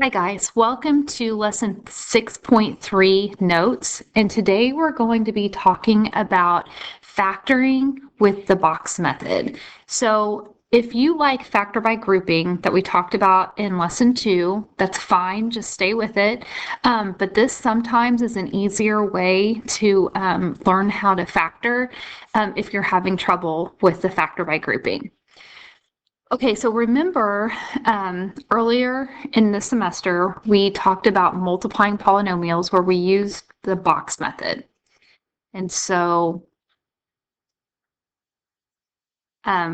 Hi guys, welcome to lesson 6.3 notes, and today we're going to be talking about factoring with the box method. So if you like factor by grouping that we talked about in lesson 2, that's fine, just stay with it. But this sometimes is an easier way to learn how to factor if you're having trouble with the factor by grouping. Okay, so remember earlier in the semester, we talked about multiplying polynomials where we used the box method. And so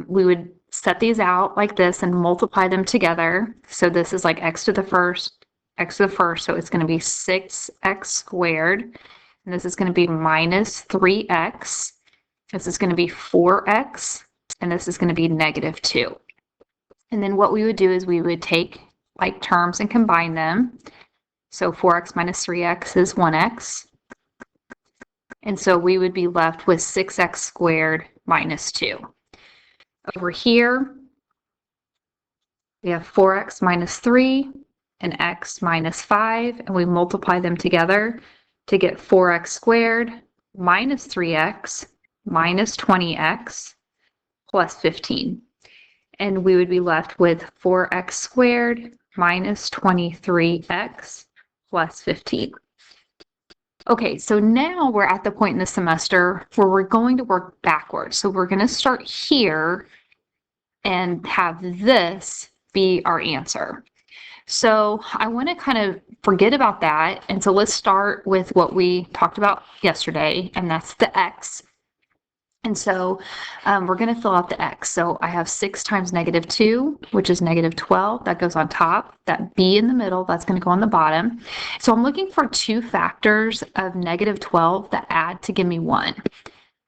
we would set these out like this and multiply them together. So this is like x to the first, so it's going to be 6x squared. And this is going to be minus 3x. This is going to be 4x. And this is going to be negative 2. And then what we would do is we would take like terms and combine them. So 4x minus 3x is 1x. And so we would be left with 6x squared minus 2. Over here, we have 4x minus 3 and x minus 5, and we multiply them together to get 4x squared minus 3x minus 20x plus 15. And we would be left with 4x squared minus 23x plus 15. Okay, so now we're at the point in the semester where we're going to work backwards. So we're going to start here and have this be our answer. So I want to kind of forget about that. And so let's start with what we talked about yesterday, and that's the x. And so we're going to fill out the x. So I have 6 times negative 2, which is negative 12. That goes on top. That b in the middle, that's going to go on the bottom. So I'm looking for 2 factors of negative 12 that add to give me 1.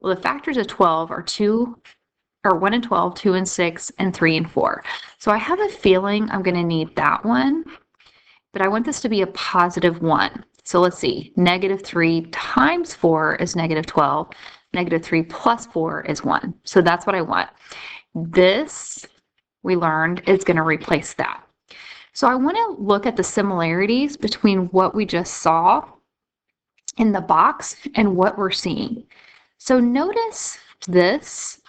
Well, the factors of 12 are 1 and 12, 2 and 6, and 3 and 4. So I have a feeling I'm going to need that one, but I want this to be a positive 1. So let's see. Negative 3 times 4 is negative 12. Negative 3 plus 4 is 1. So that's what I want. This, we learned, is going to replace that. So I want to look at the similarities between what we just saw in the box and what we're seeing. So notice this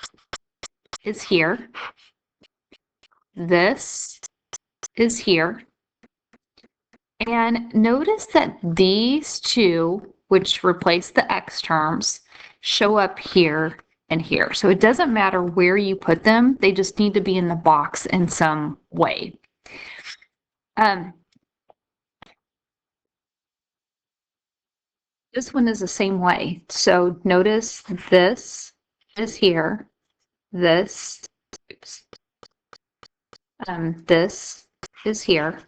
is here. This is here. And notice that these two, which replace the x terms, show up here and here. So it doesn't matter where you put them, they just need to be in the box in some way. This one is the same way. So notice this is here, this, this is here.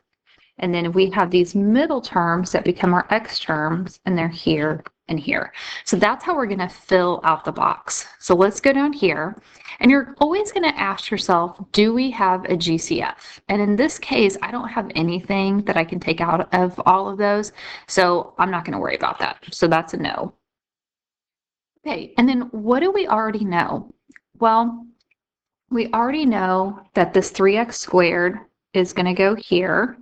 And then we have these middle terms that become our x terms, and they're here and here. So that's how we're going to fill out the box. So let's go down here. And you're always going to ask yourself, do we have a GCF? And in this case, I don't have anything that I can take out of all of those. So I'm not going to worry about that. So that's a no. Okay, and then what do we already know? Well, we already know that this 3x squared is going to go here,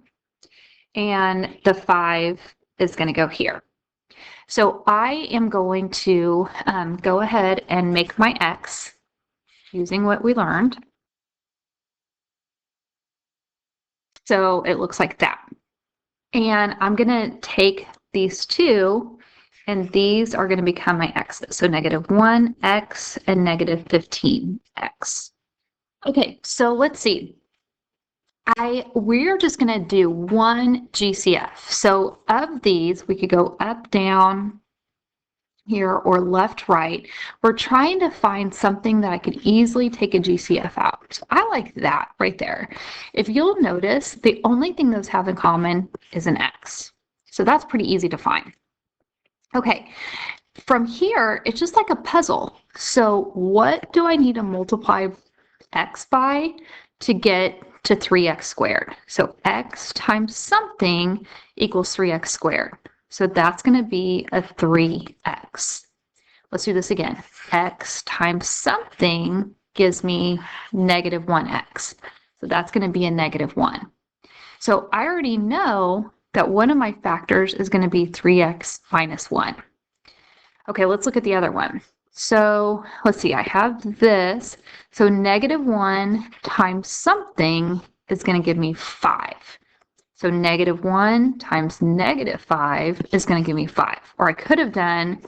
and the 5 is going to go here. So I am going to go ahead and make my x using what we learned. So it looks like that. And I'm going to take these two, and these are going to become my x's. So negative 1x and negative 15x. Okay, so let's see. We're just going to do one GCF. So of these, we could go up, down here, or left, right. We're trying to find something that I could easily take a GCF out. So I like that right there. If you'll notice, the only thing those have in common is an x. So that's pretty easy to find. Okay, from here, it's just like a puzzle. So what do I need to multiply x by to get to 3x squared? So x times something equals 3x squared. So that's going to be a 3x. Let's do this again. X times something gives me negative 1x. So that's going to be a negative 1. So I already know that one of my factors is going to be 3x minus 1. Okay, let's look at the other one. So let's see, I have this. So negative 1 times something is going to give me 5. So negative 1 times negative 5 is going to give me 5. Or I could have done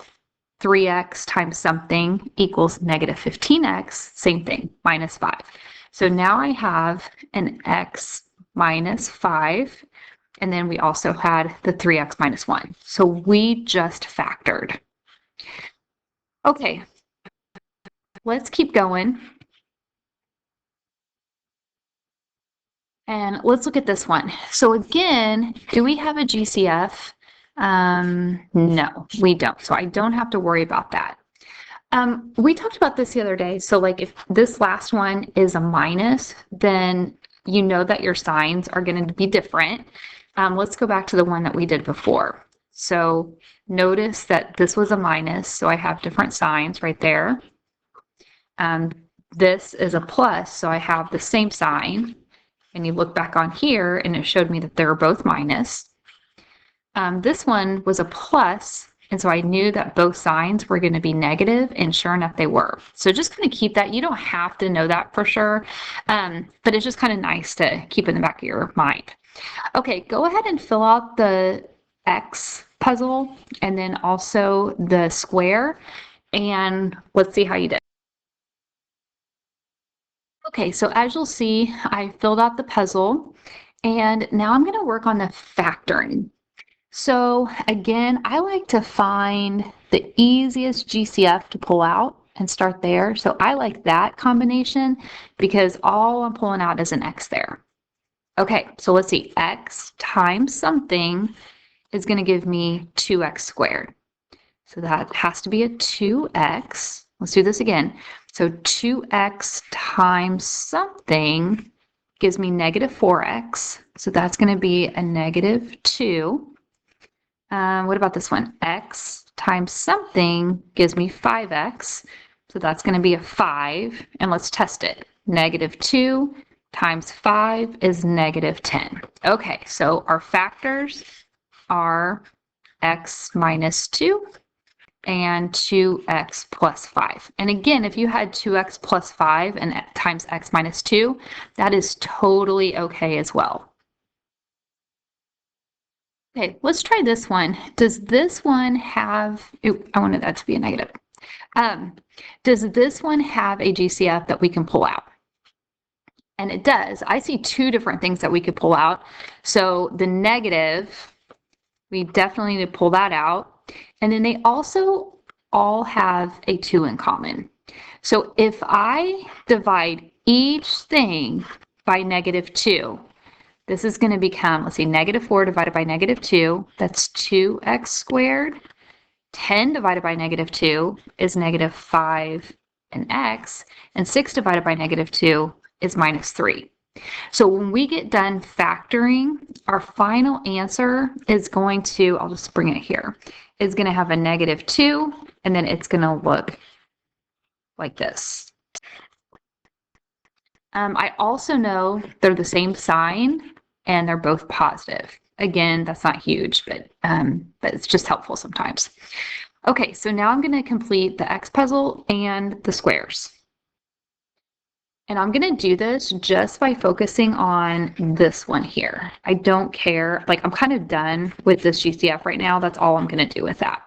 3x times something equals negative 15x, same thing, minus 5. So now I have an x minus 5, and then we also had the 3x minus 1. So we just factored. Okay, let's keep going. And let's look at this one. So again, do we have a GCF? No, we don't. So I don't have to worry about that. We talked about this the other day. So like if this last one is a minus, then you know that your signs are going to be different. Let's go back to the one that we did before. So notice that this was a minus, so I have different signs right there. This is a plus, so I have the same sign. And you look back on here and it showed me that they were both minus. This one was a plus, and so I knew that both signs were going to be negative, and sure enough they were. So just kind of keep that. You don't have to know that for sure, but it's just kind of nice to keep in the back of your mind. Okay, go ahead and fill out the X puzzle and then also the square, and let's see how you did. Okay, so as you'll see, I filled out the puzzle, and now I'm going to work on the factoring. So again, I like to find the easiest GCF to pull out and start there. So I like that combination because all I'm pulling out is an X there. Okay, so let's see, X times something is going to give me 2x squared. So that has to be a 2x. Let's do this again. So 2x times something gives me negative 4x. So that's going to be a negative 2. What about this one? X times something gives me 5x. So that's going to be a 5. And let's test it. Negative 2 times 5 is negative 10. Okay, so our factors are x minus 2 and 2x plus 5. And again, if you had 2x plus 5 and times x minus 2, that is totally okay as well. Okay, let's try this one. Does this one have, I wanted that to be a negative. Does this one have a GCF that we can pull out? And it does. I see two different things that we could pull out. So the negative, we definitely need to pull that out. And then they also all have a 2 in common. So if I divide each thing by negative 2, this is going to become, let's see, negative 4 divided by negative 2, that's 2x squared. 10 divided by negative 2 is negative 5 and x, and 6 divided by negative 2 is minus 3. So when we get done factoring, our final answer is going to, I'll just bring it here, is going to have a negative 2, and then it's going to look like this. I also know they're the same sign, and they're both positive. Again, that's not huge, but it's just helpful sometimes. Okay, so now I'm going to complete the X puzzle and the squares. And I'm going to do this just by focusing on this one here. I don't care, like I'm kind of done with this GCF right now. That's all I'm going to do with that.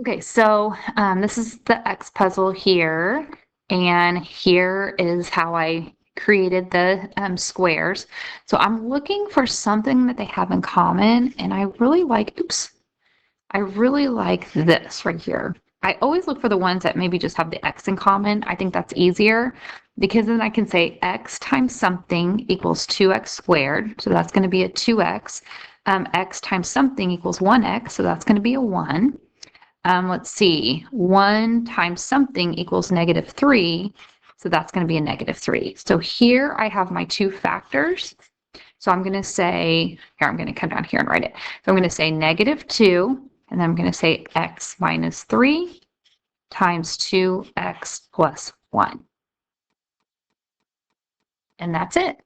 Okay, so this is the X puzzle here. And here is how I created the squares. So I'm looking for something that they have in common. And I really like, I really like this right here. I always look for the ones that maybe just have the x in common. I think that's easier because then I can say x times something equals 2x squared. So that's going to be a 2x. X times something equals 1x. So that's going to be a 1. Let's see. 1 times something equals negative 3. So that's going to be a negative 3. So here I have my two factors. So I'm going to say, here, I'm going to come down here and write it. So I'm going to say negative 2. And then I'm going to say x minus 3 times 2x plus 1. And that's it.